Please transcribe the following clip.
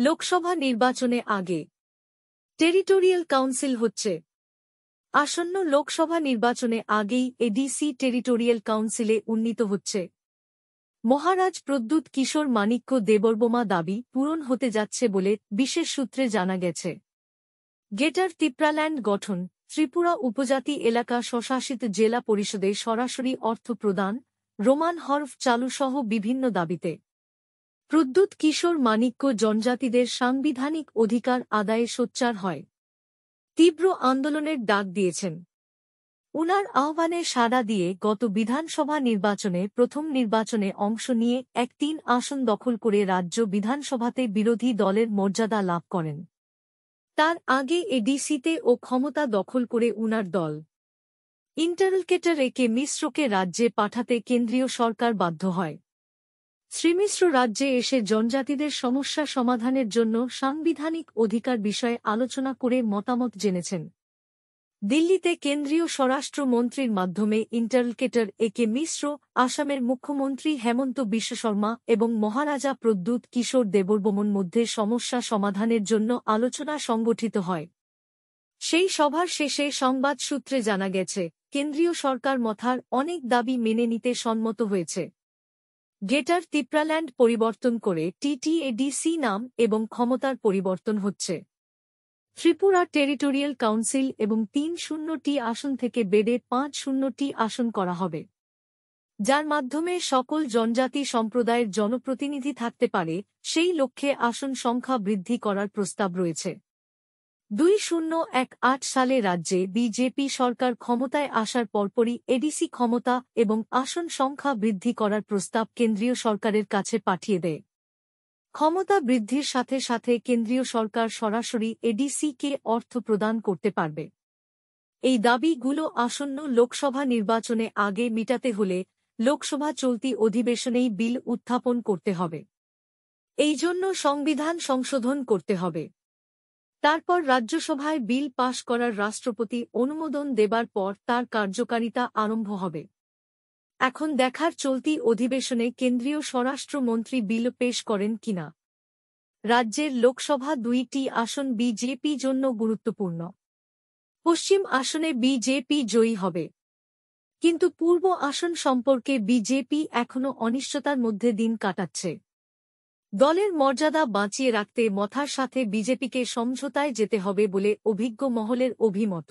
লোকসভা নির্বাচনে আগে territorial council হচ্ছে। আসন্ন লোকসভা নির্বাচনে আগেই এডিসি টেরিটোরিয়াল কাউন্সিলে উন্নীত হচ্ছে। মহারাজ প্রদ্যুৎ কিশোর মাণিক্য দেববর্মা দাবি পূরণ হতে যাচ্ছে বলে বিশেষ সূত্রে জানা গেছে। গ্রেটার ত্রিপুরাল্যান্ড গঠন, ত্রিপুরা উপজাতি এলাকা স্বশাসিত জেলা পরিষদে সরাসরি অর্থ প্রদান, রোমান হরফ চালুসহ বিভিন্ন দাবিতে প্রদ্যুৎ কিশোর মাণিক্য জনজাতিদের সাংবিধানিক অধিকার আদায়ে সোচ্চার হয়। তীব্র আন্দোলনের ডাক দিয়েছেন। উনার আহ্বানে সাড়া দিয়ে গত বিধানসভা নির্বাচনে প্রথম নির্বাচনে অংশ নিয়ে ৩ আসন দখল করে রাজ্য বিধানসভাতে বিরোধী দলের মর্যাদা লাভ করেন। তার আগে এডিসিতে ও ক্ষমতা দখল করে উনার দল ইন্টারলকেটর একে মিশ্রকে রাজ্যে পাঠাতে কেন্দ্রীয় সরকার বাধ্য হয়। শ্রীমিশ্র রাজ্যে এসে জনজাতিদের সমস্যা সমাধানের জন্য সাংবিধানিক অধিকার বিষয়ে আলোচনা করে মতামত জেনেছেন। দিল্লিতে কেন্দ্রীয় স্বরাষ্ট্রমন্ত্রীর মাধ্যমে ইন্টারলকেটর একে মিশ্র, আসামের মুখ্যমন্ত্রী হেমন্ত বিশ্ব শর্মা এবং মহারাজা প্রদ্যুৎ কিশোর দেববর্মন মধ্যে সমস্যা সমাধানের জন্য আলোচনা সংগঠিত হয়। সেই সভার শেষে সংবাদ সূত্রে জানা গেছে, কেন্দ্রীয় সরকার মথার অনেক দাবি মেনে নিতে সম্মত হয়েছে। গ্রেটার ত্রিপুরাল্যান্ড পরিবর্তন করে টিটিএডিসি নাম এবং ক্ষমতার পরিবর্তন হচ্ছে। ত্রিপুরা টেরিটোরিয়াল কাউন্সিল এবং ৩০টি আসন থেকে বেড়ে ৫০টি আসন করা হবে, যার মাধ্যমে সকল জনজাতি সম্প্রদায়ের জনপ্রতিনিধি থাকতে পারে। সেই লক্ষ্যে আসন সংখ্যা বৃদ্ধি করার প্রস্তাব রয়েছে। ২০১৮ সালে রাজ্যে বিজেপি সরকার ক্ষমতায় আসার পরপরই এডিসি ক্ষমতা এবং আসন সংখ্যা বৃদ্ধি করার প্রস্তাব কেন্দ্রীয় সরকারের কাছে পাঠিয়ে দেয়। ক্ষমতা বৃদ্ধির সাথে সাথে কেন্দ্রীয় সরকার সরাসরি এডিসিকে অর্থ প্রদান করতে পারবে। এই দাবিগুলো আসন্ন লোকসভা নির্বাচনে আগে মিটাতে হলে লোকসভা চলতি অধিবেশনেই বিল উত্থাপন করতে হবে। এই জন্য সংবিধান সংশোধন করতে হবে। তারপর রাজ্যসভায় বিল পাশ করার রাষ্ট্রপতি অনুমোদন দেবার পর তার কার্যকারিতা আরম্ভ হবে। এখন দেখার চলতি অধিবেশনে কেন্দ্রীয় স্বরাষ্ট্রমন্ত্রী বিল পেশ করেন কিনা। রাজ্যের লোকসভা ২টি আসন বিজেপি জন্য গুরুত্বপূর্ণ। পশ্চিম আসনে বিজেপি জয়ী হবে, কিন্তু পূর্ব আসন সম্পর্কে বিজেপি এখনও অনিশ্চয়তার মধ্যে দিন কাটাচ্ছে। দলের মর্যাদা বাঁচিয়ে রাখতে মথার সাথে বিজেপিকে সমঝোতায় যেতে হবে বলে অভিজ্ঞ মহলের অভিমত।